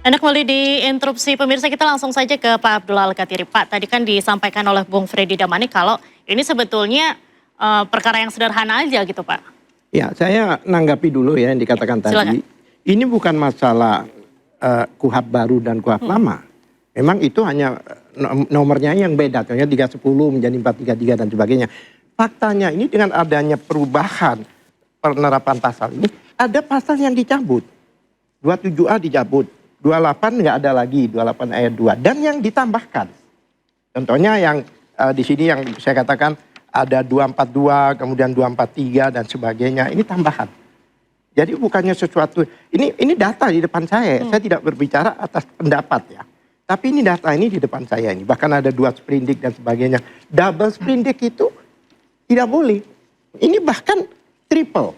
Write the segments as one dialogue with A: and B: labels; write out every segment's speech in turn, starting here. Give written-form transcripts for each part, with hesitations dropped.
A: Anda kembali di interupsi pemirsa, kita langsung saja ke Pak Abdul Al-Katiri. Pak, tadi kan disampaikan oleh Bung Freddy Damani kalau ini sebetulnya perkara yang sederhana aja gitu Pak.
B: Ya, saya nanggapi dulu ya yang dikatakan
A: Silakan.
B: tadi. Ini bukan masalah KUHP baru dan KUHP lama. Memang itu hanya nomornya yang beda, contohnya 310 menjadi 433 dan sebagainya. Faktanya ini dengan adanya perubahan penerapan pasal ini, ada pasal yang dicabut. 27A dicabut, 28 nggak ada lagi, 28 ayat 2. Dan yang ditambahkan, contohnya yang di sini yang saya katakan ada 242, kemudian 243 dan sebagainya, ini tambahan. Jadi bukannya sesuatu, ini data di depan saya tidak berbicara atas pendapat ya. Tapi ini data ini di depan saya ini, bahkan ada 2 sprindik dan sebagainya. Double sprindik itu tidak boleh. Ini bahkan triple,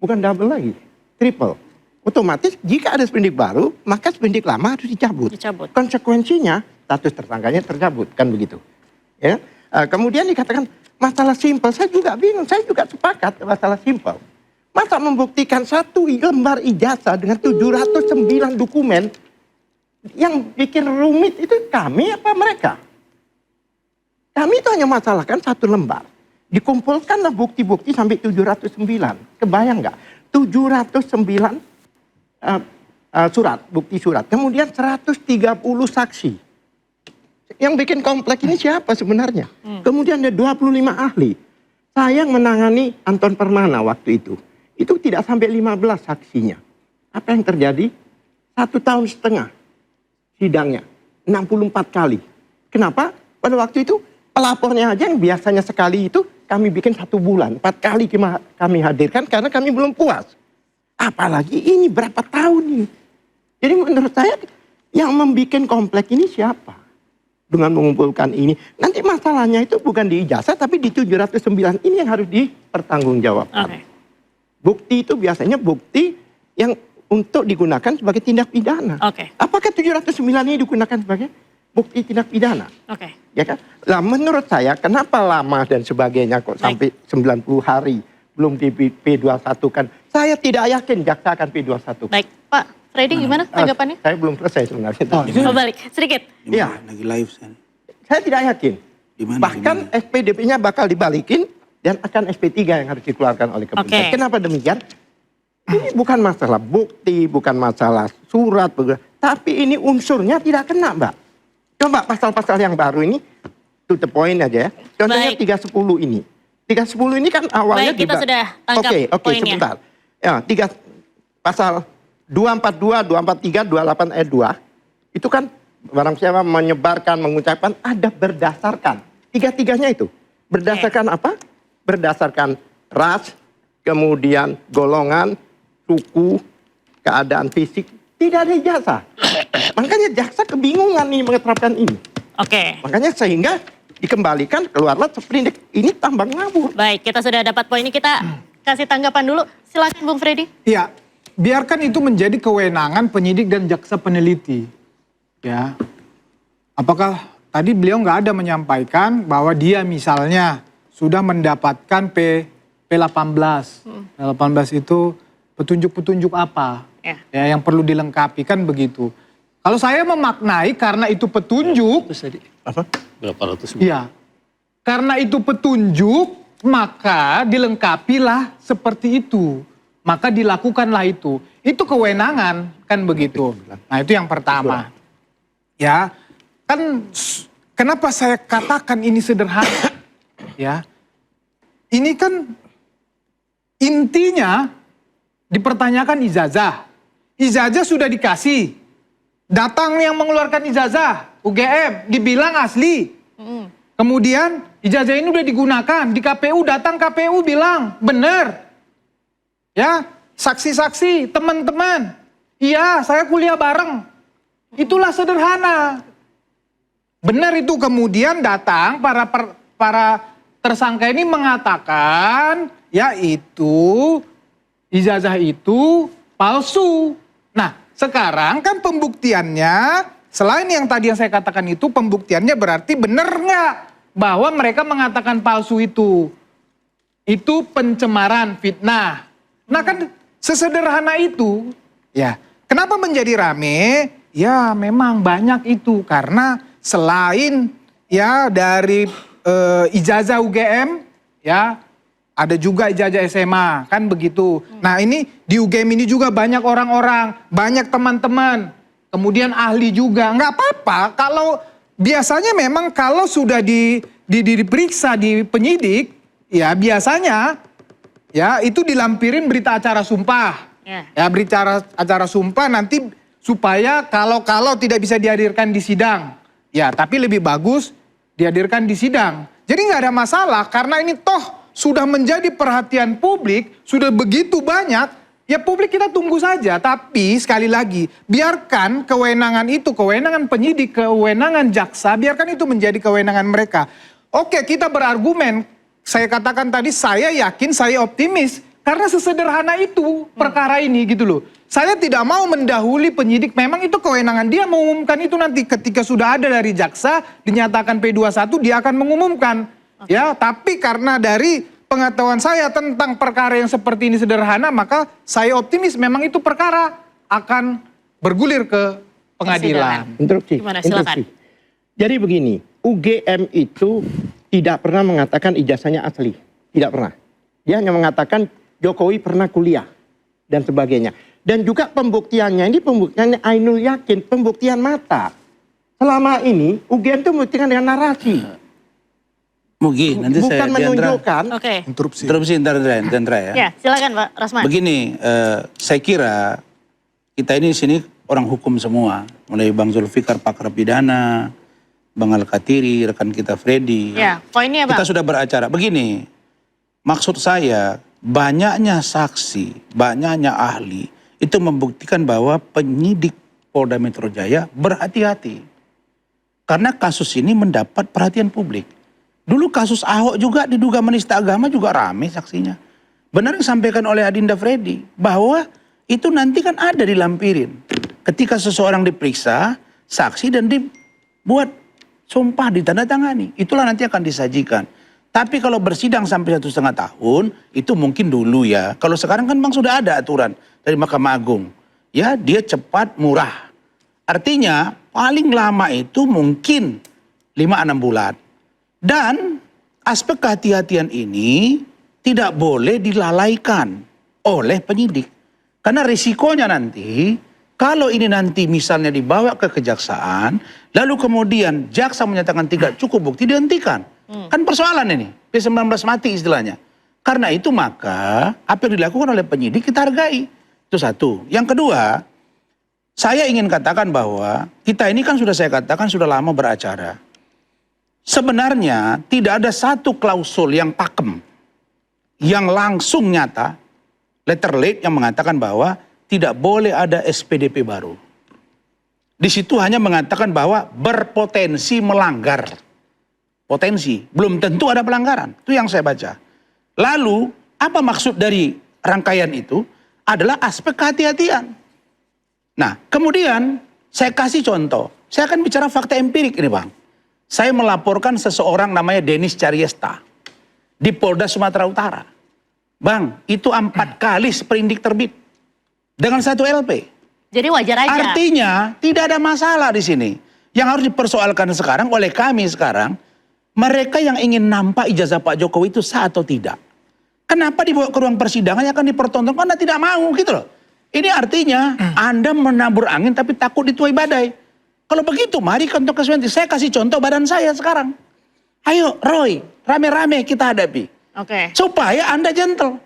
B: bukan double lagi, triple. Otomatis jika ada sprindik baru, maka sprindik lama harus dicabut. Konsekuensinya status tersangkanya tercabut, kan begitu. Ya. Kemudian dikatakan masalah simpel, saya juga bingung, saya juga sepakat masalah simpel. Masa membuktikan 1 lembar ijazah dengan 709 dokumen, yang bikin rumit itu kami apa mereka? Kami itu hanya masalahkan 1 lembar. Dikumpulkanlah bukti-bukti sampai 709. Kebayang nggak? 709 surat, bukti surat. Kemudian 130 saksi. Yang bikin kompleks ini siapa sebenarnya? Kemudian ada 25 ahli. Saya yang menangani Anton Permana waktu itu. Itu tidak sampai 15 saksinya. Apa yang terjadi? 1,5 tahun sidangnya. 64 kali. Kenapa? Pada waktu itu pelapornya aja yang biasanya sekali itu kami bikin 1 bulan. 4 kali kami hadirkan karena kami belum puas. Apalagi ini berapa tahun ini. Jadi menurut saya yang membuat kompleks ini siapa? Dengan mengumpulkan ini. Nanti masalahnya itu bukan di ijazah tapi di 709 ini yang harus dipertanggungjawabkan. Bukti itu biasanya bukti yang untuk digunakan sebagai tindak pidana. Apakah 709 ini digunakan sebagai bukti tindak pidana? Ya kan? Nah, menurut saya kenapa lama dan sebagainya kok sampai 90 hari belum di P21 kan? Saya tidak yakin jaksa akan P21.
A: Baik, Pak Freddy gimana tanggapannya?
B: Saya belum selesai sebenarnya.
A: Balik sedikit.
B: Iya.
C: Lagi live
B: saya tidak yakin. Bahkan SPDP-nya bakal dibalikin dan akan SP3 yang harus dikeluarkan oleh kepolisian. Kenapa demikian? Ini bukan masalah bukti, bukan masalah surat, tapi ini unsurnya tidak kena, Mbak. Coba pasal-pasal yang baru ini, to the point aja ya. Contohnya 310 ini. 310 ini kan awalnya...
A: Baik, kita sudah tangkap poinnya.
B: Sebentar. Ya, pasal 242, 243, 28 ayat 2, itu kan barang siapa menyebarkan, mengucapkan, ada berdasarkan. Tiga-tiganya itu. Berdasarkan apa? Berdasarkan ras, kemudian golongan, suku, keadaan fisik, tidak ada ijazah. Makanya jaksa kebingungan nih mengeterapkan ini. Makanya sehingga dikembalikan keluarlah sprindik ini tambang ngawur.
A: Baik, kita sudah dapat poin ini, kita kasih tanggapan dulu. Silakan Bung Freddy.
D: Iya, biarkan itu menjadi kewenangan penyidik dan jaksa peneliti. Ya, apakah tadi beliau nggak ada menyampaikan bahwa dia misalnya sudah mendapatkan P18. P18 itu petunjuk-petunjuk apa? Ya, yang perlu dilengkapi kan begitu. Kalau saya memaknai karena itu petunjuk,
C: apa? Berapa ratus?
D: Iya, karena itu petunjuk maka dilengkapilah seperti itu, maka dilakukanlah itu. Itu kewenangan kan begitu. Nah itu yang pertama. Ya, kan kenapa saya katakan ini sederhana? Ya, ini kan intinya dipertanyakan ijazah. Ijazah sudah dikasih. Datang yang mengeluarkan ijazah, UGM, dibilang asli. Kemudian ijazah ini udah digunakan, di KPU datang KPU bilang, benar. Ya, saksi-saksi, teman-teman. Iya, saya kuliah bareng. Itulah sederhana. Benar itu kemudian datang para tersangka ini mengatakan, ya itu ijazah itu palsu. Nah, sekarang kan pembuktiannya, selain yang tadi yang saya katakan itu, pembuktiannya berarti benar nggak bahwa mereka mengatakan palsu itu. Itu pencemaran, fitnah. Nah kan sesederhana itu, ya. Kenapa menjadi rame? Ya memang banyak itu karena selain ya dari ijazah UGM ya ada juga ijazah SMA kan begitu. Nah ini di UGM ini juga banyak orang-orang, banyak teman-teman, kemudian ahli juga. Nggak apa-apa kalau biasanya memang kalau sudah diperiksa di penyidik ya biasanya ya itu dilampirin berita acara sumpah. Ya berita acara sumpah nanti supaya kalau tidak bisa dihadirkan di sidang. Ya tapi lebih bagus dihadirkan di sidang. Jadi nggak ada masalah karena ini toh sudah menjadi perhatian publik, sudah begitu banyak, ya publik kita tunggu saja. Tapi sekali lagi, biarkan kewenangan itu, kewenangan penyidik, kewenangan jaksa, biarkan itu menjadi kewenangan mereka. Oke, kita berargumen, saya katakan tadi saya yakin, saya optimis, karena sesederhana itu perkara ini gitu loh. Saya tidak mau mendahului penyidik, memang itu kewenangan dia mengumumkan itu nanti ketika sudah ada dari jaksa, dinyatakan P21 dia akan mengumumkan. Ya, tapi karena dari pengetahuan saya tentang perkara yang seperti ini sederhana, maka saya optimis memang itu perkara akan bergulir ke pengadilan.
B: Interupsi.
A: Gimana, silakan.
B: Jadi begini, UGM itu tidak pernah mengatakan ijazahnya asli. Tidak pernah. Dia hanya mengatakan Jokowi pernah kuliah dan sebagainya. Dan juga pembuktiannya, ini pembuktiannya Ainul yakin, pembuktian mata. Selama ini UGM itu membuktikan dengan narasi.
C: Mugi, nanti
B: bukan
C: saya
B: menunjukkan.
A: Oke.
D: Interupsi.
C: Interupsi Dendra ya.
A: Ya, silakan Pak Rasman.
C: Begini, saya kira kita ini di sini orang hukum semua. Mulai Bang Zulfikar, pakar pidana, Bang Al-Katiri, rekan kita Freddy.
A: Ya, poinnya Bang.
C: Kita sudah beracara. Begini, maksud saya banyaknya saksi, banyaknya ahli, itu membuktikan bahwa penyidik Polda Metro Jaya berhati-hati. Karena kasus ini mendapat perhatian publik. Dulu kasus Ahok juga diduga menista agama juga rame saksinya. Benar yang disampaikan oleh Adinda Freddy, bahwa itu nanti kan ada dilampirin. Ketika seseorang diperiksa, saksi dan dibuat sumpah ditandatangani. Itulah nanti akan disajikan. Tapi kalau bersidang sampai 1,5 tahun, itu mungkin dulu ya. Kalau sekarang kan memang sudah ada aturan dari Mahkamah Agung. Ya, dia cepat, murah. Artinya paling lama itu mungkin 5-6 bulan. Dan aspek kehati-hatian ini tidak boleh dilalaikan oleh penyidik. Karena risikonya nanti, kalau ini nanti misalnya dibawa ke kejaksaan, lalu kemudian jaksa menyatakan tidak cukup bukti, dihentikan. Kan persoalan ini, P19 mati istilahnya. Karena itu maka apa yang dilakukan oleh penyidik kita hargai. Itu satu. Yang kedua, saya ingin katakan bahwa kita ini kan sudah saya katakan sudah lama beracara. Sebenarnya tidak ada satu klausul yang pakem, yang langsung nyata, letterlate yang mengatakan bahwa tidak boleh ada SPDP baru. Di situ hanya mengatakan bahwa berpotensi melanggar. Potensi, belum tentu ada pelanggaran. Itu yang saya baca. Lalu, apa maksud dari rangkaian itu? Adalah aspek kehati-hatian. Nah, kemudian saya kasih contoh. Saya akan bicara fakta empirik ini, Bang. Saya melaporkan seseorang namanya Denis Cariesta di Polda Sumatera Utara. Bang, itu 4 kali sprindik terbit dengan 1 LP.
A: Jadi wajar aja.
C: Artinya tidak ada masalah di sini. Yang harus dipersoalkan sekarang oleh kami sekarang, mereka yang ingin nampak ijazah Pak Jokowi itu sah atau tidak. Kenapa dibawa ke ruang persidangan yang akan dipertontonkan? Anda tidak mau gitu loh. Ini artinya Anda menabur angin tapi takut dituai badai. Kalau begitu mari kantor Keswanti. Saya kasih contoh badan saya sekarang. Ayo Roy, rame-rame kita hadapi.
A: Oke.
C: Supaya Anda gentle.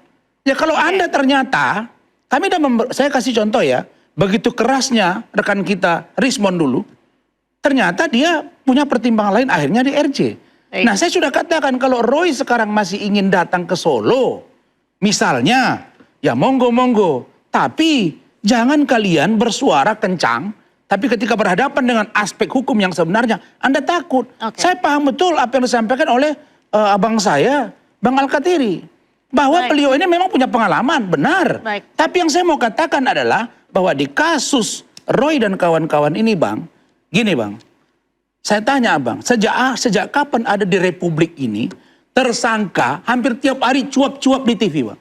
C: Ya kalau Anda ternyata, kami saya kasih contoh ya. Begitu kerasnya rekan kita Rismon dulu. Ternyata dia punya pertimbangan lain akhirnya di RJ.
A: Baik.
C: Nah saya sudah katakan kalau Roy sekarang masih ingin datang ke Solo. Misalnya, ya monggo-monggo. Tapi jangan kalian bersuara kencang. Tapi ketika berhadapan dengan aspek hukum yang sebenarnya, Anda takut.
A: Oke.
C: Saya paham betul apa yang disampaikan oleh abang saya, Bang Al-Katiri. Bahwa
A: Baik.
C: beliau ini memang punya pengalaman, benar.
A: Baik.
C: Tapi yang saya mau katakan adalah bahwa di kasus Roy dan kawan-kawan ini, Bang, gini Bang, saya tanya Abang, sejak kapan ada di Republik ini tersangka hampir tiap hari cuap-cuap di TV, Bang?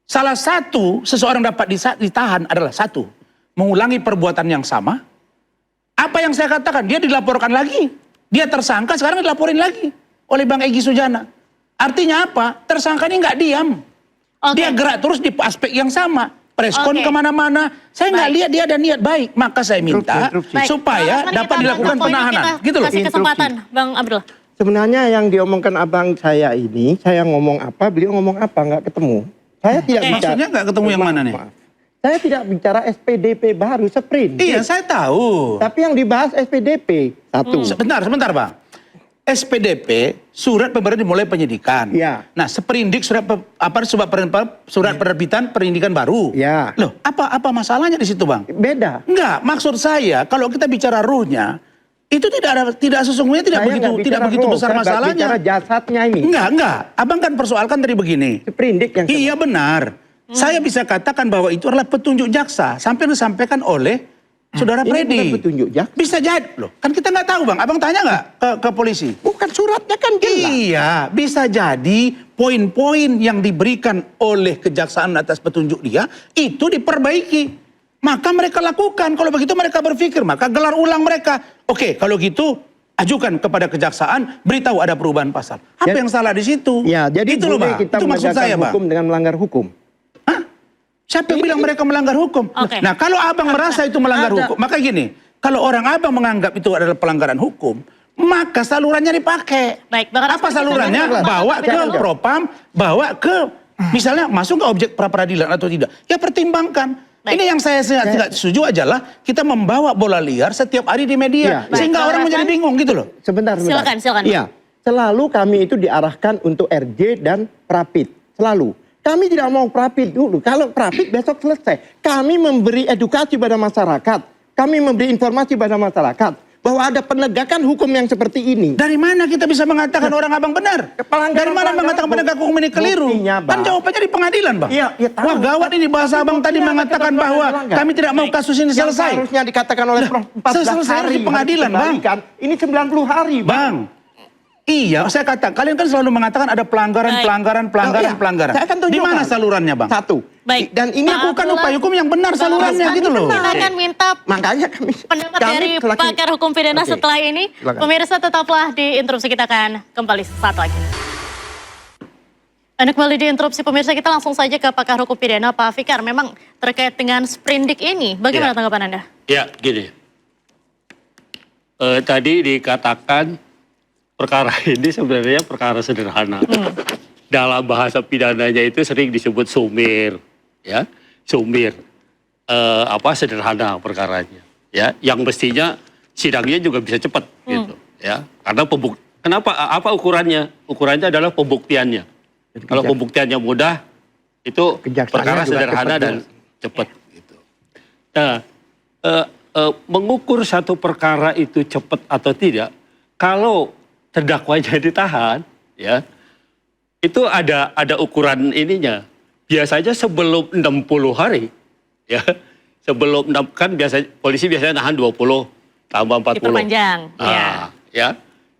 C: Salah satu seseorang dapat ditahan adalah satu, mengulangi perbuatan yang sama, Apa yang saya katakan? Dia dilaporkan lagi. Dia tersangka, sekarang dilaporin lagi oleh Bang Egy Sujana. Artinya apa? Tersangka ini nggak diam. Dia gerak terus di aspek yang sama. Preskon kemana-mana. Saya nggak lihat dia ada niat baik. Maka saya minta supaya dapat dilakukan penahanan. Gitu loh.
A: Kasih kesempatan, Bang Abdul.
B: Sebenarnya yang diomongkan abang saya ini, saya ngomong apa, beliau ngomong apa, nggak ketemu. Saya tidak bicara.
C: Maksudnya nggak ketemu yang mana nih?
B: Maaf. Saya tidak bicara SPDP baru, sprint.
C: Iya, saya tahu.
B: Tapi yang dibahas SPDP, satu.
C: Sebentar Bang. SPDP, surat pemberitahuan dimulai penyidikan.
B: Ya.
C: Nah, seperindik surat penerbitan penyidikan baru.
B: Ya.
C: Loh, apa masalahnya di situ, Bang?
B: Beda.
C: Enggak, maksud saya kalau kita bicara ruhnya, itu tidak sesungguhnya tidak begitu besar masalahnya.
B: Bicara jasadnya ini.
C: Enggak. Abang kan persoalkan tadi begini.
B: Seprindik yang
C: Iya benar. Saya bisa katakan bahwa itu adalah petunjuk jaksa sampai disampaikan oleh Saudara
B: ini
C: Freddy.
B: bukan petunjuk jaksa.
C: Bisa jadi loh. Kan kita nggak tahu, Bang. Abang tanya nggak ke polisi?
B: Bukan suratnya kan jelas.
C: Iya, bisa jadi poin-poin yang diberikan oleh kejaksaan atas petunjuk dia itu diperbaiki. Maka mereka lakukan. Kalau begitu mereka berpikir, maka gelar ulang mereka. Oke, kalau gitu ajukan kepada kejaksaan, beritahu ada perubahan pasal. Apa yang salah di situ?
B: Ya, jadi
C: itu loh, Bang.
B: kita
C: Itu maksud
B: menegakkan
C: saya, Bang.
B: hukum dengan melanggar hukum.
C: Siapa yang bilang mereka melanggar hukum?
A: Oke.
C: Nah, kalau abang merasa itu melanggar hukum, maka gini, kalau orang abang menganggap itu adalah pelanggaran hukum, maka salurannya dipakai.
A: Baik, Bang Aras,
C: apa
A: kita
C: salurannya?
A: dengar.
C: Bawa ke
B: Jangan.
C: propam, bawa ke, misalnya masuk ke objek pra peradilan atau tidak. Ya pertimbangkan.
A: Baik.
C: Ini yang saya tidak setuju adalah kita membawa bola liar setiap hari di media.
B: Ya.
C: Sehingga
A: Baik,
C: orang
A: Bang
C: menjadi
A: Hasan.
C: bingung gitu loh.
B: Sebentar.
A: Silakan.
B: Iya, selalu kami itu diarahkan untuk RJ dan Prapit. Selalu. Kami tidak mau Prapit dulu. Kalau Prapit besok selesai. Kami memberi edukasi pada masyarakat. Kami memberi informasi pada masyarakat. Bahwa ada penegakan hukum yang seperti ini.
C: Dari mana kita bisa mengatakan orang abang benar? Dari mana mengatakan penegak hukum ini keliru?
B: Buktinya, Bang.
C: Kan jawabannya di pengadilan, Bang.
B: Iya, tahu.
C: Wah, gawat ini bahasa abang tadi
B: Buktinya
C: mengatakan
B: ada
C: bahwa
B: pelanggaran.
C: kami tidak mau kasus ini
B: Yang
C: selesai.
B: seharusnya dikatakan oleh Prof 14
C: selesai
B: hari
C: di pengadilan,
B: harus
C: Bang.
B: dikembalikan. Ini 90 hari, Bang.
C: Bang, iya, saya katakan, kalian kan selalu mengatakan ada pelanggaran.
B: Saya akan tunjukkan.
C: Di mana salurannya, Bang?
B: Satu.
A: Baik.
B: Dan ini
A: Pak
C: Lakukan
A: Abdullah,
C: upaya hukum yang benar salurannya
A: Bang
C: gitu loh.
A: Kita akan minta
B: makanya kami
A: pendapat
B: kami
A: dari
B: selaku-
A: pakar hukum pidana
B: Oke.
A: setelah ini.
B: Silakan.
A: Pemirsa tetaplah di interupsi, kita akan kembali saat lagi. Anda kembali di interupsi, pemirsa, kita langsung saja ke pakar hukum pidana Pak Fikar. Memang terkait dengan sprindik ini, bagaimana tanggapan Anda?
E: Ya, gini. Tadi dikatakan perkara ini sebenarnya perkara sederhana. Dalam bahasa pidananya itu sering disebut sumir, ya, sumir. Sederhana perkaranya, ya, yang mestinya sidangnya juga bisa cepat, gitu, ya. Karena kenapa? Apa ukurannya? Ukurannya adalah pembuktiannya. Kalau pembuktiannya mudah, itu
B: Kejaksaannya
E: perkara
B: juga
E: sederhana
B: cepat,
E: dan cepat, gitu. Nah, mengukur satu perkara itu cepat atau tidak, kalau terdakwanya ditahan, ya, itu ada ukuran ininya. Biasanya sebelum 60 hari, ya, kan polisi biasanya nahan 20 tambah 40.
A: Diperpanjang,
E: Ya.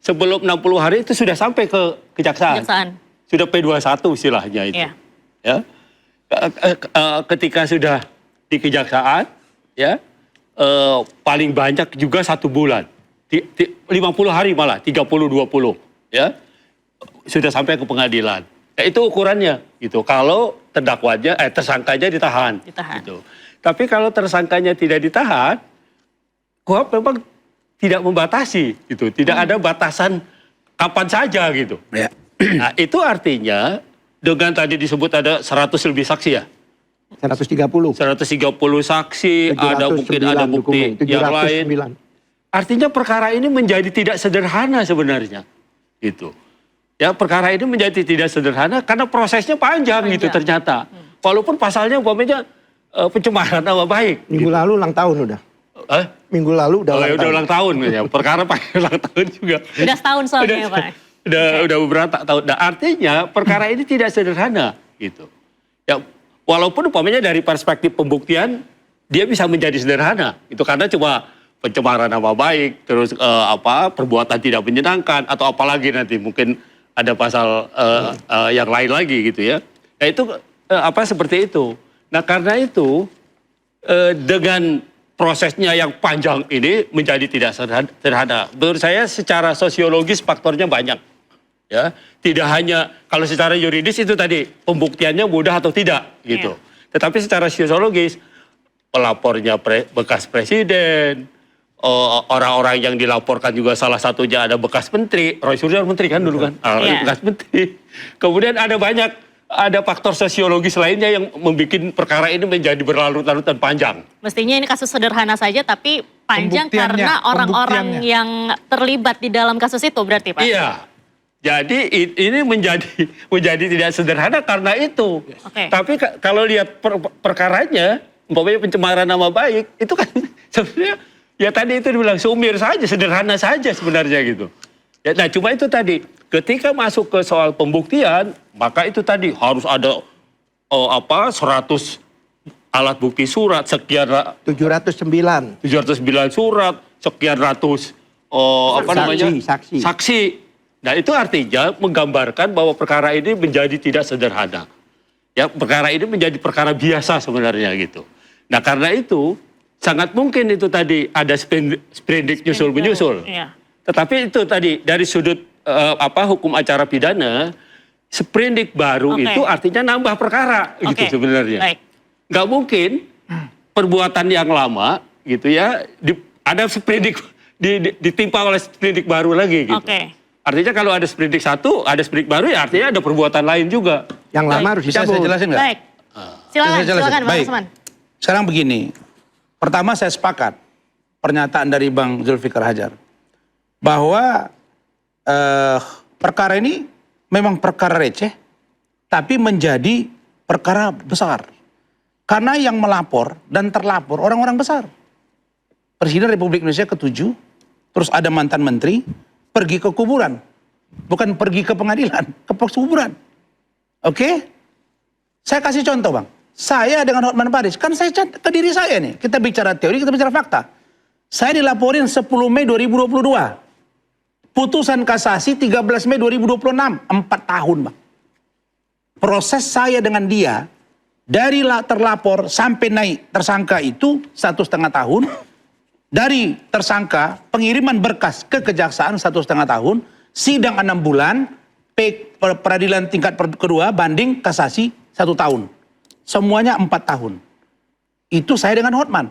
E: Sebelum 60 hari itu sudah sampai ke kejaksaan. Sudah P21 istilahnya itu.
A: Iya.
E: Ya. Ketika sudah di kejaksaan, ya, paling banyak juga 1 bulan. 50 hari malah, 30-20, ya. Sudah sampai ke pengadilan. Ya, itu ukurannya gitu. Kalau tersangkanya ditahan. Gitu. Tapi kalau tersangkanya tidak ditahan, KUHP memang tidak membatasi gitu. Tidak ada batasan kapan saja gitu.
C: Ya.
E: Nah, itu artinya dengan tadi disebut ada 100 lebih saksi ya.
B: 130.
E: 130 saksi, ada mungkin ada bukti
B: dokumen,
E: yang
B: 709.
E: lain. Artinya perkara ini menjadi tidak sederhana sebenarnya. Gitu. Ya, perkara ini menjadi tidak sederhana karena prosesnya panjang. Gitu ternyata. Walaupun pasalnya umpamanya pencemaran nama baik.
B: Minggu lalu ulang tahun udah. Minggu lalu udah
E: ulang tahun ya. Perkara pakai ulang tahun juga.
A: Udah setahun soalnya ya, Pak.
E: Udah beberapa tahun. Nah, artinya perkara ini tidak sederhana gitu. Ya, walaupun umpamanya dari perspektif pembuktian dia bisa menjadi sederhana. Itu karena cuma pencemaran nama baik, terus perbuatan tidak menyenangkan atau apalagi nanti mungkin ada pasal yang lain lagi gitu ya. Nah, itu seperti itu. Nah, karena itu dengan prosesnya yang panjang ini menjadi tidak sederhana. Menurut saya secara sosiologis faktornya banyak. Ya, tidak hanya kalau secara yuridis itu tadi pembuktiannya mudah atau tidak gitu. Tetapi secara sosiologis pelapornya bekas presiden, orang-orang yang dilaporkan juga salah satunya ada bekas menteri, Roy Suryo menteri kan dulu kan, bekas menteri. Kemudian ada faktor sosiologis lainnya yang membuat perkara ini menjadi berlarut-larut dan panjang.
A: Mestinya ini kasus sederhana saja tapi panjang karena orang-orang yang terlibat di dalam kasus itu berarti Pak?
E: Iya. Jadi ini menjadi tidak sederhana karena itu. Tapi kalau lihat perkaranya, umpamanya pencemaran nama baik, itu kan sebenarnya ya tadi itu dibilang sumir saja, sederhana saja sebenarnya gitu. Ya, nah cuma itu tadi, ketika masuk ke soal pembuktian, maka itu tadi harus ada 100 alat bukti surat, sekian
B: 709
E: surat, sekian ratus saksi. Nah itu artinya menggambarkan bahwa perkara ini menjadi tidak sederhana. Ya, perkara ini menjadi perkara biasa sebenarnya gitu. Nah karena itu sangat mungkin itu tadi ada sprindik nyusul menyusul. Tetapi itu tadi dari sudut hukum acara pidana, sprindik baru itu artinya nambah perkara gitu sebenarnya. Nggak mungkin perbuatan yang lama gitu ya ada sprindik ditimpa oleh sprindik baru lagi gitu. Artinya kalau ada sprindik satu, ada sprindik baru ya artinya ada perbuatan lain juga.
B: Yang lama harus dicabut.
C: Saya jelasin nggak?
A: Baik. Silakan Bang Usman.
C: Sekarang begini. Pertama saya sepakat pernyataan dari Bang Zulfikar Hajar bahwa perkara ini memang perkara receh tapi menjadi perkara besar. Karena yang melapor dan terlapor orang-orang besar. Presiden Republik Indonesia ke-7, terus ada mantan menteri, pergi ke kuburan. Bukan pergi ke pengadilan, ke kuburan. Oke? Saya kasih contoh Bang. Saya dengan Hotman Paris, kan saya ke diri saya nih. Kita bicara teori, kita bicara fakta. Saya dilaporin 10 Mei 2022. Putusan kasasi 13 Mei 2026. 4 tahun Bang. Proses saya dengan dia, dari terlapor sampai naik tersangka itu 1,5 tahun. Dari tersangka, pengiriman berkas ke kejaksaan 1,5 tahun, sidang 6 bulan, peradilan tingkat kedua, banding, kasasi 1 tahun. Semuanya 4 tahun. Itu saya dengan Hotman.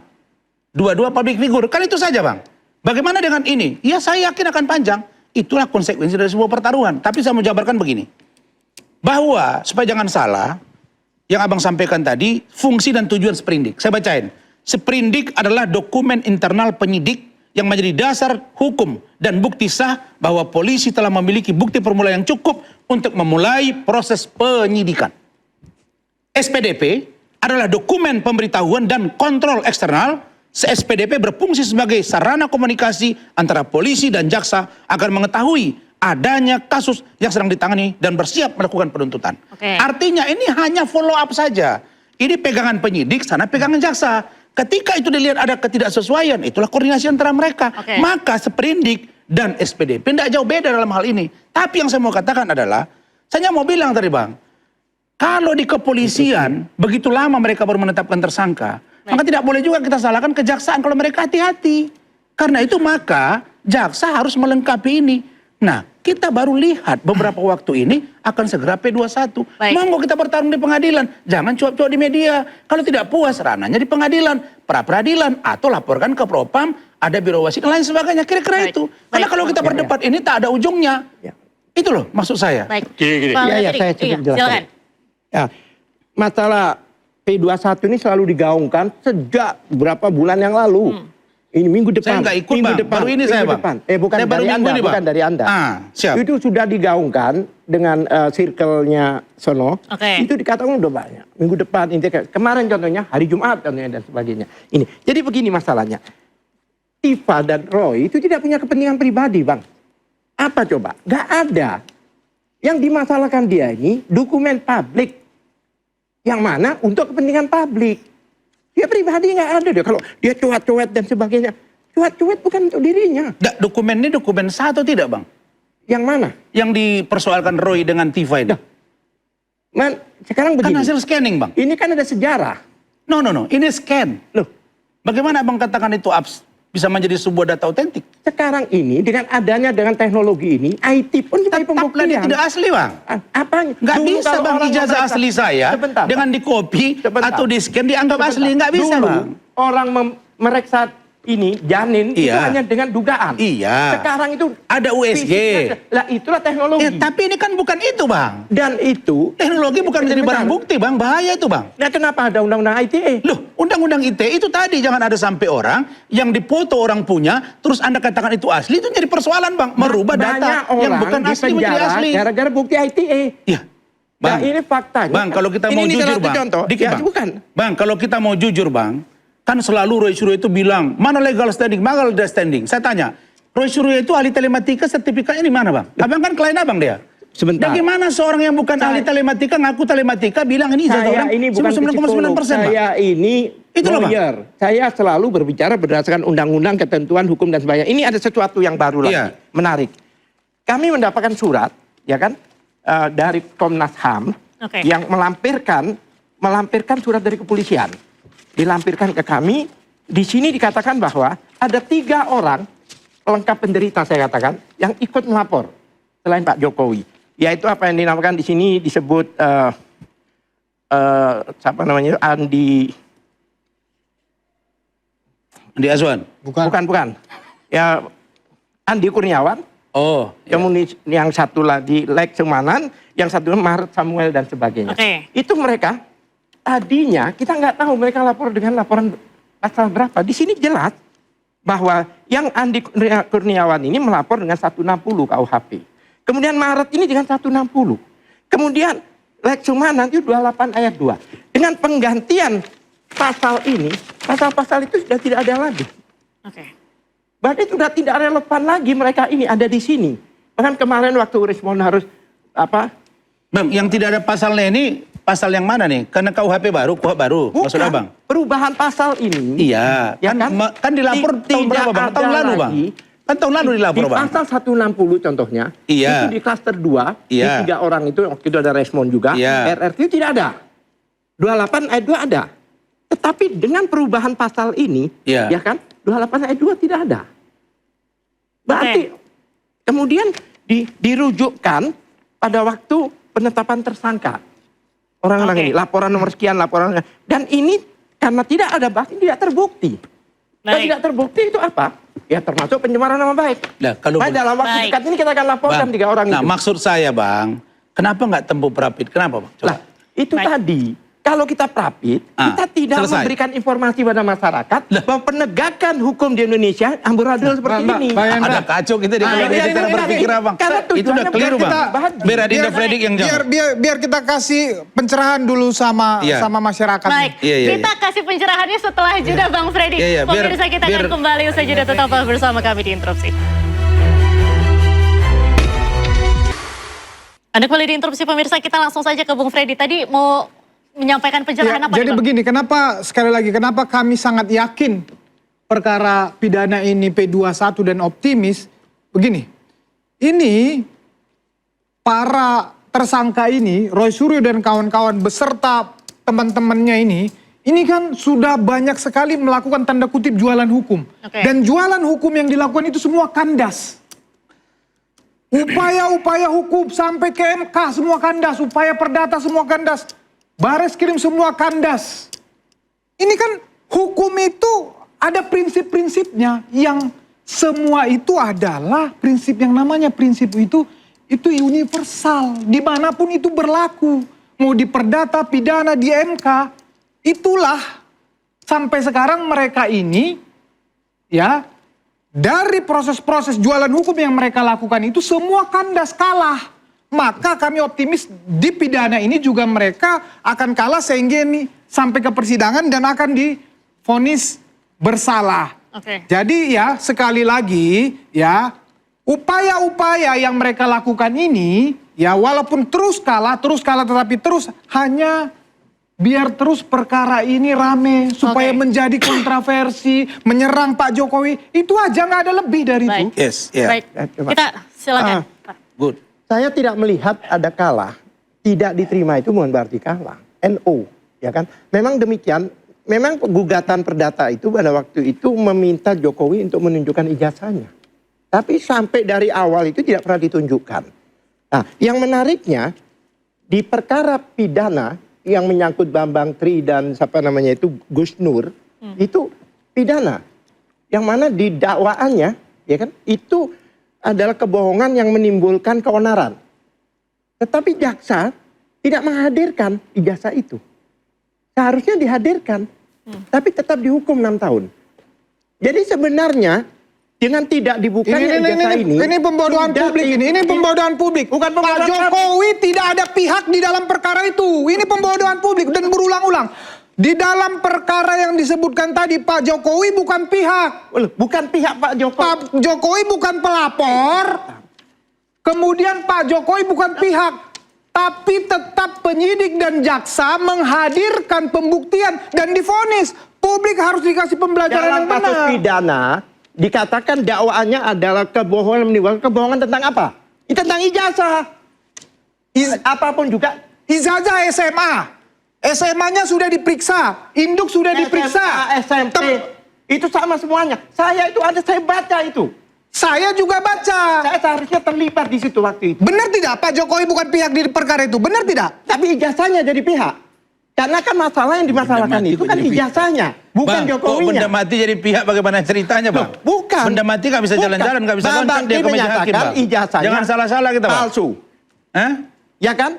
C: Dua-dua public figure, kan itu saja Bang. Bagaimana dengan ini? Ya saya yakin akan panjang. Itulah konsekuensi dari sebuah pertaruhan. Tapi saya mau jabarkan begini. Bahwa, supaya jangan salah, yang Abang sampaikan tadi, fungsi dan tujuan sprindik. Saya bacain. Sprindik adalah dokumen internal penyidik yang menjadi dasar hukum dan bukti sah bahwa polisi telah memiliki bukti permulaan yang cukup untuk memulai proses penyidikan. SPDP adalah dokumen pemberitahuan dan kontrol eksternal. SPDP berfungsi sebagai sarana komunikasi antara polisi dan jaksa agar mengetahui adanya kasus yang sedang ditangani dan bersiap melakukan penuntutan. Artinya ini hanya follow up saja. Ini pegangan penyidik, sana pegangan jaksa. Ketika itu dilihat ada ketidaksesuaian, itulah koordinasi antara mereka. Maka sprindik dan SPDP tidak jauh beda dalam hal ini. Tapi yang saya mau katakan adalah, saya mau bilang tadi Bang, kalau di kepolisian begitu lama mereka baru menetapkan tersangka, maka tidak boleh juga kita salahkan kejaksaan kalau mereka hati-hati. Karena itu maka jaksa harus melengkapi ini. Nah, kita baru lihat beberapa waktu ini akan segera P21. Monggo kita bertarung di pengadilan. Jangan cuap-cuap di media. Kalau tidak puas, ranahnya di pengadilan, pra-peradilan, atau laporkan ke Propam, ada biro wasit, dan lain sebagainya. Kira-kira itu. Karena kalau kita berdebat ini tak ada ujungnya. Itu loh maksud saya.
E: Gini.
B: Ya, saya cukup jelaskan. Ya, masalah P21 ini selalu digaungkan sejak beberapa bulan yang lalu. Ini minggu depan.
C: Saya nggak ikut Bang, baru ini saya Bang.
B: Bukan
C: saya
B: dari Anda, bukan dari Anda.
C: Siap.
B: Itu sudah digaungkan dengan circle-nya Sono. Itu dikatakan udah banyak. Minggu depan, kemarin contohnya hari Jumat contohnya dan sebagainya. Ini. Jadi begini masalahnya. Tifa dan Roy itu tidak punya kepentingan pribadi Bang. Apa coba? Nggak ada. Yang dimasalahkan dia ini dokumen publik. Yang mana untuk kepentingan publik. Dia pribadi nggak ada deh. Kalau dia cuat-cuat dan sebagainya. Cuat-cuat bukan untuk dirinya.
C: Dokumen ini dokumen sah atau tidak Bang?
B: Yang mana?
C: Yang dipersoalkan Roy dengan Tifa ini.
B: Sekarang begini.
C: Kan hasil scanning Bang.
B: Ini kan ada sejarah.
C: No. Ini scan.
B: Loh.
C: Bagaimana abang katakan itu bisa menjadi sebuah data otentik?
B: Sekarang ini dengan teknologi ini, IT pun kita
C: Tetaplah dia tidak asli, Bang.
B: Apa?
C: Nggak
B: Dulu
C: bisa,
B: kalau
C: Bang,
B: orang
C: ijazah
B: memeriksa-
C: asli saya
B: Sebentar,
C: dengan
B: Pak.
C: di-copy
B: Sebentar.
C: atau di-scan dianggap asli. Nggak bisa,
B: Dulu,
C: Bang.
B: orang memeriksa ini janin itu
C: Iya.
B: hanya dengan dugaan.
C: Iya.
B: Sekarang itu
C: Ada USG.
B: fisiknya lah itulah teknologi.
C: Tapi ini kan bukan itu, Bang.
B: Dan itu
C: Teknologi bukan menjadi barang bukti, Bang. Bahaya itu, Bang.
B: Nah, kenapa ada undang-undang ITE?
C: Loh, undang-undang ITE itu tadi jangan ada sampai orang yang dipoto orang punya, terus Anda katakan itu asli, itu jadi persoalan, Bang. Merubah
B: Banyak
C: data
B: orang
C: yang bukan
B: di
C: asli menjadi
B: penjara
C: asli.
B: gara-gara bukti ITE.
C: Iya. Bang,
B: Nah, ini faktanya.
C: Bang, kalau kita mau
B: Ini
C: jujur,
B: salah satu
C: Bang.
B: contoh.
C: Dikit,
B: Ya,
C: Bang.
B: bukan.
C: Bang, kalau kita mau jujur, Bang, kan selalu Roy Suryo itu bilang, mana legal standing, mana legal standing. Saya tanya, Roy Suryo itu ahli telematika, sertifikatnya di mana, Bang? Abang kan klien abang dia.
B: Sebentar.
C: Bagaimana seorang yang bukan ahli telematika, ngaku telematika, bilang ini ijazah
B: Saya
C: orang
B: ini bukan
C: 99%, Bang?
B: Saya ini
C: Itu loh, Bang.
B: lawyer. Saya selalu berbicara berdasarkan undang-undang, ketentuan, hukum dan sebagainya. Ini ada sesuatu yang baru lagi,
C: Iya.
B: menarik. Kami mendapatkan surat, ya kan, dari Komnas HAM
A: Oke.
B: yang melampirkan surat dari kepolisian, dilampirkan ke kami. Di sini dikatakan bahwa ada 3 orang lengkap penderita, saya katakan, yang ikut melapor selain Pak Jokowi. Yaitu apa yang dinamakan di sini disebut siapa namanya, Andi
C: Azwan.
B: bukan. Ya, Andi Kurniawan.
C: Oh,
B: Kemudian yang satu lagi Lex Semanan, yang satu Maret Samuel dan sebagainya.
A: Oke.
B: Itu mereka tadinya kita nggak tahu mereka lapor dengan laporan pasal berapa. Di sini jelas bahwa yang Andi Kurniawan ini melapor dengan 160 KUHP. Kemudian Maret ini dengan 160. Kemudian Lex Semanan itu 28 ayat 2. Dengan penggantian pasal ini, pasal-pasal itu sudah tidak ada lagi.
A: Oke.
B: Berarti sudah tidak relevan lagi mereka ini ada di sini. Bahkan kemarin waktu respon harus apa?
C: Bang, yang tidak ada pasalnya ini pasal yang mana nih? Karena KUHP baru, KUHP baru, maksud
B: Bukan.
C: abang?
B: Perubahan pasal ini.
C: Iya,
B: Ya kan?
C: kan dilapor tahun
B: Tidak
C: berapa, Bang? Tahun
B: ada
C: lalu, Bang.
B: lagi.
C: Kan tahun lalu dilapor,
B: Di
C: Bang.
B: pasal 160 contohnya.
C: Iya.
B: Itu di klaster 2.
C: Iya.
B: Di 3 orang itu waktu itu ada respon juga.
C: Iya.
B: RRQ tidak ada. 28 ayat 2 ada. Tetapi dengan perubahan pasal ini,
C: Iya.
B: ya kan? 28 ayat 2 tidak ada. Berarti kemudian dirujukkan pada waktu penetapan tersangka. Orang-orang ini, laporan nomor sekian, laporan. Dan ini karena tidak ada bukti, tidak terbukti. Dan
A: Baik.
B: tidak terbukti itu apa? Ya termasuk pencemaran nama baik.
C: Nah, kalau
B: Nah, dalam waktu
A: Baik.
B: dekat ini kita akan laporkan 3 orang
C: nah,
B: itu.
C: maksud saya, Bang, kenapa nggak tempuh rapid? Kenapa, Bang? Coba.
B: Lah, itu
A: Baik.
B: tadi. Kalau kita prapit, kita tidak
C: selesai.
B: memberikan informasi pada masyarakat bahwa penegakan hukum di Indonesia amburadul seperti
D: Mbak,
B: ini.
D: Mbak Yandra.
C: Ada kacau kita di
B: Ah,
C: kalau
B: ini,
C: cara
B: ini,
C: berpikir,
B: ini.
C: Bang.
B: Karena
C: Itu udah
B: tujuannya
C: keliru,
B: biar
C: Bang.
B: kita-
C: Biar Adinda Fredrik yang jawab.
D: Biar kita kasih pencerahan dulu sama
C: Iya.
D: sama masyarakat.
A: Baik,
C: Iya, iya,
A: kita kasih pencerahannya setelah jeda Bang Freddy.
C: Iya, iya, biar-
A: Pemirsa kita akan
C: biar-
A: kembali usai jeda, tetaplah bersama kami di Interupsi. Anda kembali di Interupsi pemirsa, kita langsung saja ke Bung Freddy. Tadi mau menyampaikan pencerahan
D: Ya,
A: apa
D: jadi
A: nih, Bang?
D: begini, kenapa kami sangat yakin perkara pidana ini P21 dan optimis? Begini, ini para tersangka ini, Roy Suryo dan kawan-kawan beserta teman-temannya ini kan sudah banyak sekali melakukan tanda kutip jualan hukum.
A: Oke.
D: Dan jualan hukum yang dilakukan itu semua kandas. Upaya-upaya hukum sampai ke MK semua kandas, upaya perdata semua kandas. Bareskrim semua kandas. Ini kan hukum itu ada prinsip-prinsipnya yang semua itu adalah prinsip yang namanya prinsip itu universal. Dimanapun itu berlaku. Mau di perdata, pidana, di MK. Itulah sampai sekarang mereka ini ya dari proses-proses jualan hukum yang mereka lakukan itu semua kandas kalah. Maka kami optimis di pidana ini juga mereka akan kalah sehingga ini sampai ke persidangan dan akan divonis bersalah.
A: Oke.
D: Jadi ya sekali lagi ya upaya-upaya yang mereka lakukan ini ya walaupun terus kalah tetapi terus hanya biar terus perkara ini rame supaya
A: Oke.
D: menjadi kontroversi, menyerang Pak Jokowi, itu aja nggak ada lebih dari itu.
A: Baik.
C: Yes, ya.
A: Baik,
B: coba.
A: kita silakan. Pak.
C: Good.
B: Saya tidak melihat ada kalah. Tidak diterima itu bukan berarti kalah. NO, ya kan? Memang demikian memang gugatan perdata itu pada waktu itu meminta Jokowi untuk menunjukkan ijazahnya. Tapi sampai dari awal itu tidak pernah ditunjukkan. Nah, yang menariknya di perkara pidana yang menyangkut Bambang Tri dan siapa namanya itu Gus Nur, itu pidana. Yang mana di dakwaannya, ya kan, itu adalah kebohongan yang menimbulkan keonaran. Tetapi jaksa tidak menghadirkan ijazah itu. Seharusnya dihadirkan, tapi tetap dihukum 6 tahun. Jadi sebenarnya dengan tidak dibukanya ijazah
D: ini pembodohan publik ini pembodohan publik.
B: Bukan
D: Pak
B: pembodohan
D: Jokowi tidak ada pihak di dalam perkara itu. Ini pembodohan publik dan berulang-ulang. Di dalam perkara yang disebutkan tadi Pak Jokowi bukan pihak.
B: Bukan pihak Pak Jokowi.
D: Pak Jokowi bukan pelapor. Kemudian Pak Jokowi bukan pihak. Tapi tetap penyidik dan jaksa menghadirkan pembuktian dan divonis. Publik harus dikasih pembelajaran
B: Dalam
D: yang
B: kasus
D: benar.
B: pidana dikatakan dakwaannya adalah kebohongan menimbulkan kebohongan tentang apa? Tentang ijazah. Apapun juga.
D: Ijazah SMA. SMA-nya sudah diperiksa. Induk sudah diperiksa.
B: SMP. Itu sama semuanya. Saya baca itu.
D: Saya juga baca.
B: Saya seharusnya terlibat di situ waktu itu.
D: Benar tidak Pak Jokowi bukan pihak di perkara itu? Benar tidak?
B: Tapi ijazahnya jadi pihak. Karena kan masalah yang dimasalahkan
C: Benda mati
B: itu kan
C: jadi pihak.
B: ijazahnya, bukan
C: Bang, kok
B: Jokowinya.
C: benda mati jadi pihak bagaimana ceritanya, Bang?
B: Bukan.
C: Benda mati nggak bisa
B: Bukan.
C: jalan-jalan, nggak bisa
B: Bang
C: loncat, dia ke meja hakim,
B: menyatakan
C: Bang.
B: ijazahnya
C: Jangan salah-salah kita, Bang.
B: palsu.
C: Hah?
B: Ya kan?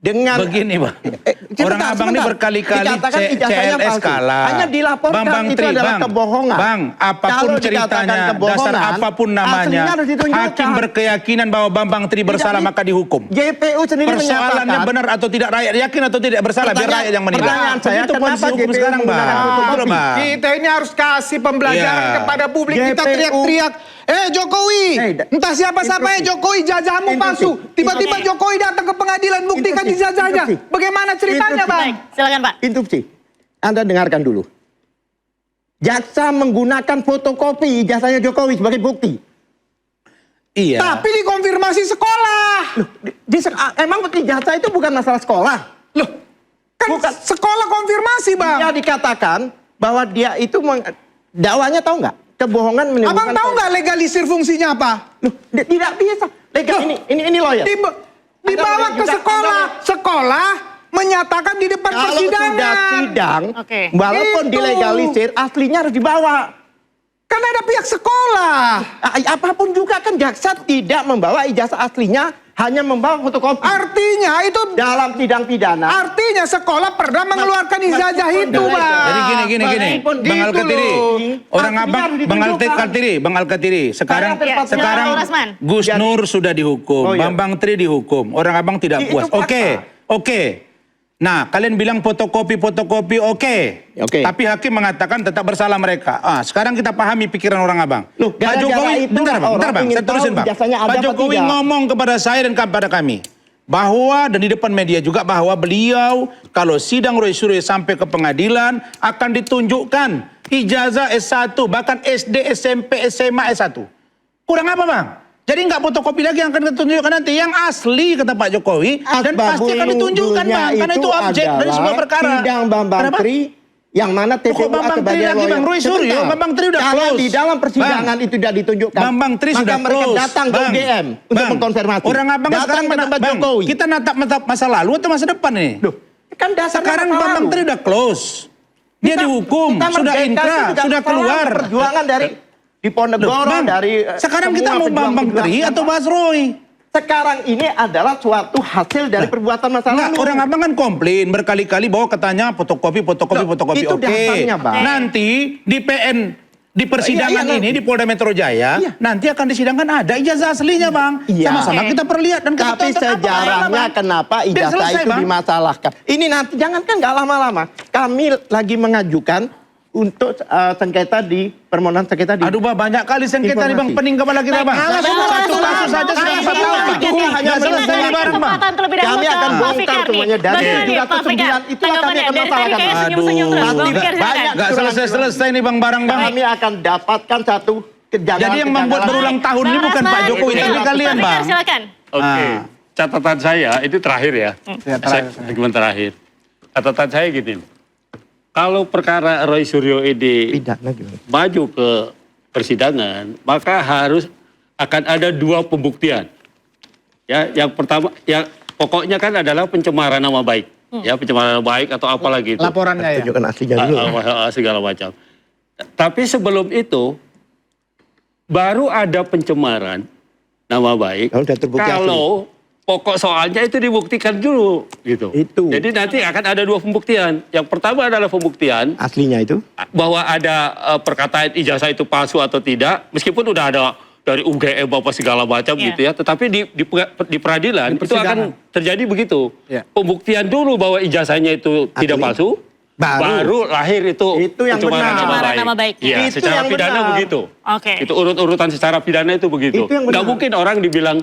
B: Dengan
C: Begini, Bang.
B: sebentar,
C: Orang abang ini
B: sebentar.
C: berkali-kali
B: Dikatakan ijazahnya
C: CLS
B: palsu.
C: kalah.
B: Hanya dilaporkan
C: Bang
B: itu
C: Tri,
B: adalah
C: Bang.
B: kebohongan.
C: Bang, apapun
B: Kalau
C: ceritanya,
B: dikatakan
C: dasar
B: kebohongan,
C: apapun namanya,
B: aslinya harus ditunjukkan.
C: hakim berkeyakinan bahwa Bambang Tri bersalah maka dihukum.
B: JPU sendiri
C: Persoalannya
B: menyatakan,
C: benar atau tidak, rakyat yakin atau tidak bersalah, biar rakyat yang menilai.
B: pertanyaan saya,
C: Itu
B: kenapa
C: posisi hukum
B: JPU
C: sekarang, Bang.
B: menggunakan
C: Betul,
B: fotokopi?
C: Bang.
D: Kita ini harus kasih pembelajaran
C: Iya.
D: kepada publik. Kita
B: JPU.
D: teriak-teriak, Jokowi, entah siapa-siapa Jokowi jajahmu palsu. Tiba-tiba
A: Oke.
D: Jokowi datang ke pengadilan buktikan
B: Instruksi.
D: ijazahnya.
B: Instruksi.
D: Bagaimana ceritanya, Bang?
A: Baik, silakan Pak.
B: Instruksi. Anda dengarkan dulu. Jaksa menggunakan fotokopi ijazahnya Jokowi sebagai bukti.
C: Iya.
D: Tapi dikonfirmasi sekolah.
B: Emang ijazah itu bukan masalah sekolah?
D: Loh, kan
B: Bukan.
D: sekolah konfirmasi, Bang.
B: Dia dikatakan bahwa dia itu dakwanya tahu nggak? Kebohongan menimbulkan.
D: Abang tahu nggak legalisir fungsinya apa?
B: Loh, tidak bisa.
D: Loh,
B: Ini lawyer.
D: Dibawa
B: Anda
D: ke
B: juga-
D: sekolah. Sekolah menyatakan di depan
B: Kalau
D: persidangan.
B: sudah sidang,
A: Oke.
B: walaupun
D: Itu.
B: dilegalisir, aslinya harus dibawa.
D: Kan ada pihak sekolah.
B: Apapun juga kan jaksa tidak membawa ijazah aslinya, hanya membawa fotokopi.
D: Artinya itu
B: Dalam sidang pidana.
D: artinya sekolah pernah mengeluarkan ijazah itu, Bang.
C: Jadi gini.
B: Meskipun
C: Bang
B: gitu
C: Alkatiri,
B: loh.
C: orang
B: Aslinya
C: abang,
B: harus
C: Bang
B: ditunjukkan.
C: Alkatiri, sekarang
B: Saya terpaksa-
C: sekarang
A: Bang Rasman.
C: Gus Nur sudah dihukum,
B: Oh, iya.
C: Bambang Tri dihukum, orang abang tidak
B: Itu
C: puas.
B: fakta.
C: Oke. Nah, kalian bilang fotokopi, oke.
B: Oke.
C: Tapi hakim mengatakan tetap bersalah mereka. Sekarang kita pahami pikiran orang abang.
B: Loh,
C: Pak
B: gara-gara
C: Jokowi,
B: itu
C: bentar
B: orang
C: bang,
B: ingin
C: saya terusin
B: tahu
C: bang.
B: ijazahnya ada
C: Pak
B: apa
C: Jokowi
B: tidak.
C: ngomong kepada saya dan kepada kami bahwa dan di depan media juga bahwa beliau kalau sidang Roy Suryo sampai ke pengadilan akan ditunjukkan ijazah S1 bahkan SD, SMP, SMA S1. Kurang apa bang? Jadi nggak fotokopi lagi yang akan ditunjukkan nanti yang asli kata Pak Jokowi dan pasti akan ditunjukkan bang karena itu objek dari sebuah perkara.
B: Sidang Bambang
C: Kenapa?
B: Tri yang mana
C: Kok
B: TPU
C: Bambang Tri
B: sebagai
C: lagi,
B: lawyer.
C: Bang Roy Suryo?
B: Sebentar.
C: Bambang Tri udah
B: Kalau
C: close.
B: di dalam persidangan itu tidak ditunjukkan.
C: Bambang Tri
B: maka
C: sudah
B: mereka
C: close.
B: datang ke
C: Bang,
B: UGM untuk
C: Bang,
B: mengkonfirmasi.
C: Orang abang
B: datang
C: sekarang
B: ke tempat
C: Bang,
B: Jokowi.
C: kita natap masa lalu atau masa depan nih?
B: Loh, kan dasarnya
C: Sekarang
B: masa
C: Bambang
B: lalu.
C: Tri udah close. Dia dihukum,
B: Kita
C: sudah
B: merdeka
C: inkrah,
B: itu juga
C: sudah
B: masa
C: keluar.
B: lalu. Perjuangan dari di Ponegoro,
C: Bang,
B: dari
C: sekarang kita
B: semua
C: mau Bambang Tri
B: pejuang-pejuang.
C: atau Mas Roy?
B: Sekarang ini adalah suatu hasil dari perbuatan masa
C: Enggak,
B: lalu.
C: orang abang kan komplain berkali-kali bahwa katanya fotokopi.
B: Loh, itu
C: Oke.
B: dasarnya, Bang.
C: Nanti di PN di persidangan
B: Iya,
C: ini
B: nanti.
C: di Polda Metro Jaya
B: Iya.
C: nanti akan disidangkan ada ijazah aslinya bang.
B: Iya.
C: Sama-sama
A: Oke.
C: kita perlihat dan kita
B: Tapi
C: tonton apa
B: sejarahnya
C: Bang.
B: kenapa
C: Biar
B: ijazah
C: selesai,
B: itu
C: Bang.
B: dimasalahkan. Ini nanti jangankan nggak lama-lama. Kami lagi mengajukan untuk sengketa di permohonan sengketa di.
C: Aduh bang, banyak kali sengketa nih bang,
B: Informasi.
C: pening kepala kita bang.
A: Baik,
C: Satu kasus saja sudah 4 tahun bang. Nggak selesai nih bang.
A: Kesempatan terlebih dahulu
B: Kami
A: ke
B: akan
A: Pak
B: bongkar
A: Fikar nih.
B: semuanya dari
A: Bagaimana nih,
B: 709
A: Pak Fikar?
B: itulah kami
A: Tanggapannya,
B: akan
A: dari tadi
B: masalahkan.
A: kayaknya senyum-senyum terus.
C: Aduh,
A: Bang Fikar,
B: banyak
A: silakan.
C: Nggak selesai nih bang barang bang.
B: Kami akan dapatkan satu kejanggalan.
C: Jadi yang membuat berulang tahun ini
A: Bang
C: bukan Pak
A: Rasman,
C: Jokowi, tapi
A: Pak
C: kalian
A: Fikar,
C: bang.
A: silakan.
E: Oke, catatan saya itu terakhir ya.
D: Ya, terakhir.
E: Segmen terakhir. Catatan saya gini. kalau perkara Roy Suryo ini
B: Pidana gimana?
E: maju ke persidangan, maka harus akan ada 2 pembuktian. Ya, yang pertama, yang pokoknya kan adalah pencemaran nama baik, ya pencemaran nama baik atau apa lagi itu.
D: Laporannya ya.
B: Tunjukkan aslinya dulu.
E: Segala macam. Tapi sebelum itu baru ada pencemaran nama baik.
B: Kalau sudah terbukti
E: kalau pokok soalnya itu dibuktikan dulu, gitu.
B: Itu.
E: Jadi nanti akan ada 2 pembuktian. Yang pertama adalah pembuktian
B: Aslinya itu?
E: bahwa ada perkataan ijazah itu palsu atau tidak, meskipun udah ada dari UGM apa segala macam
A: Iya.
E: gitu ya, tetapi di peradilan
D: Di
E: itu akan
D: persidangan.
E: terjadi begitu.
D: Iya.
E: Pembuktian dulu bahwa ijazahnya itu tidak
B: Asli.
E: palsu, baru lahir itu
B: yang
E: pencemaran
B: benar.
A: Pencemaran nama baik.
E: Iya,
B: Itu
E: secara
B: yang
E: pidana
B: benar.
E: begitu.
A: Oke.
E: Itu urut-urutan secara pidana itu begitu.
B: Itu yang benar.
E: Nggak mungkin orang dibilang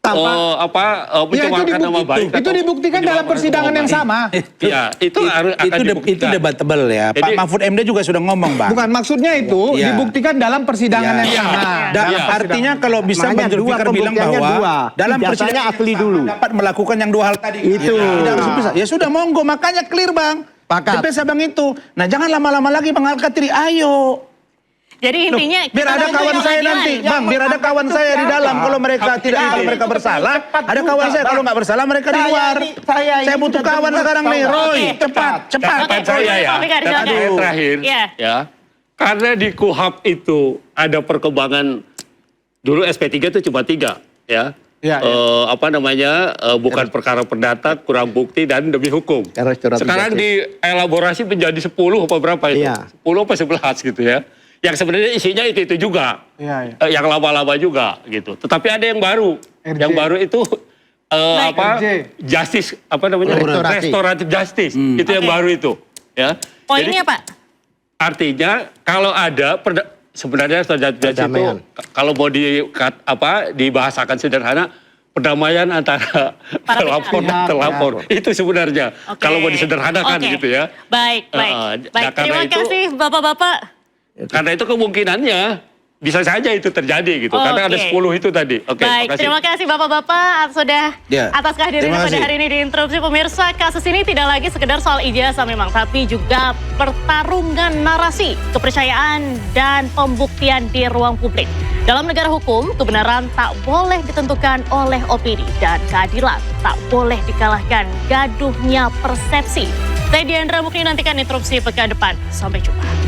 E: pencemaran nama baik.
D: Itu
E: atau
D: dibuktikan dalam
E: penyebabkan
D: persidangan
E: nama
D: yang
E: baik.
D: sama.
E: Iya, itu harus akan
C: itu
E: dibuktikan.
C: debatable ya. Pak
E: Jadi-
C: Mahfud MD juga sudah ngomong, Bang.
D: Bukan, maksudnya itu
C: Iya.
D: dibuktikan dalam persidangan
C: Iya.
D: yang sama.
C: Dan
E: Iya.
C: artinya kalau bisa
B: Makanya
C: Bang Zulfikar
B: dua
C: bilang
B: pembuktiannya
C: bahwa
B: dua.
C: dalam
B: Ijazahnya
C: persidangan
B: asli
C: yang
B: dulu.
C: dapat melakukan yang 2 hal tadi.
B: Itu.
C: Tidak harus bisa. Ya sudah monggo, makanya clear, Bang.
B: Sepakat.
C: Depesa Bang itu. Nah, jangan lama-lama lagi Bang Alkatiri, ayo.
A: Jadi intinya
C: Biar
A: kita
C: ada
A: tunggu
C: kawan saya
A: pengadilan.
C: nanti,
B: Yang
C: Bang. Biar ada
B: mengangkat
C: kawan
B: itu
C: saya di
B: siapa?
C: dalam. Kalau mereka tidak, kalau mereka bersalah, ada kawan saya. Kalau nggak bersalah, mereka di
B: Saya
C: luar.
B: ini- saya ini
C: Saya butuh
B: sudah
C: kawan
B: dengar
C: sekarang nih,
B: kawan.
C: Roy.
A: Oke.
C: Cepat, cepat.
A: Oke.
E: Catatan saya ya,
A: Pak Fikar,
E: catatan
A: silakan.
E: saya terakhir,
A: Iya.
E: ya, karena di KUHAP itu ada perkembangan dulu SP3 itu cuma 3, ya,
D: Iya,
E: bukan perkara perdata, kurang bukti dan demi hukum.
B: Dan restoratif
E: Sekarang
B: justice.
E: dielaborasi menjadi 10 apa berapa itu?
B: Iya.
E: 10 apa 11 gitu ya. Yang sebenarnya isinya itu juga,
D: Iya, iya.
E: yang lama-lama juga gitu. Tetapi ada yang baru,
D: RJ.
E: yang baru itu
D: RJ.
E: justice apa namanya?
B: Restoratif.
E: Restoratif justice, itu yang
A: Oke.
E: baru itu. Ya.
A: Poinnya Pak?
E: Artinya kalau ada sebenarnya restoratif justice itu
B: Perdamaian.
E: kalau mau dibahasakan sederhana, perdamaian antara
A: Para
E: pelapor dan
D: pihak.
E: terlapor. Itu sebenarnya
A: Oke.
E: kalau mau disederhanakan
A: Oke.
E: gitu ya.
A: Baik, baik.
E: Nah,
A: Baik,
E: karena
A: terima
E: itu-
A: kasih Bapak-bapak.
E: Karena itu kemungkinannya bisa saja itu terjadi gitu. Karena ada
A: Oke.
E: 10 itu tadi. Oke,
A: Baik,
E: makasih.
A: terima kasih Bapak-bapak sudah
C: Ya,
A: atas kehadirannya
C: terima
A: pada
C: kasih.
A: hari ini di Interupsi. Pemirsa, kasus ini tidak lagi sekedar soal ijazah memang, tapi juga pertarungan narasi, kepercayaan, dan pembuktian di ruang publik. Dalam negara hukum, kebenaran tak boleh ditentukan oleh opini dan keadilan tak boleh dikalahkan gaduhnya persepsi. Saya Diandra Mukni, nantikan Interupsi pekan depan. Sampai jumpa.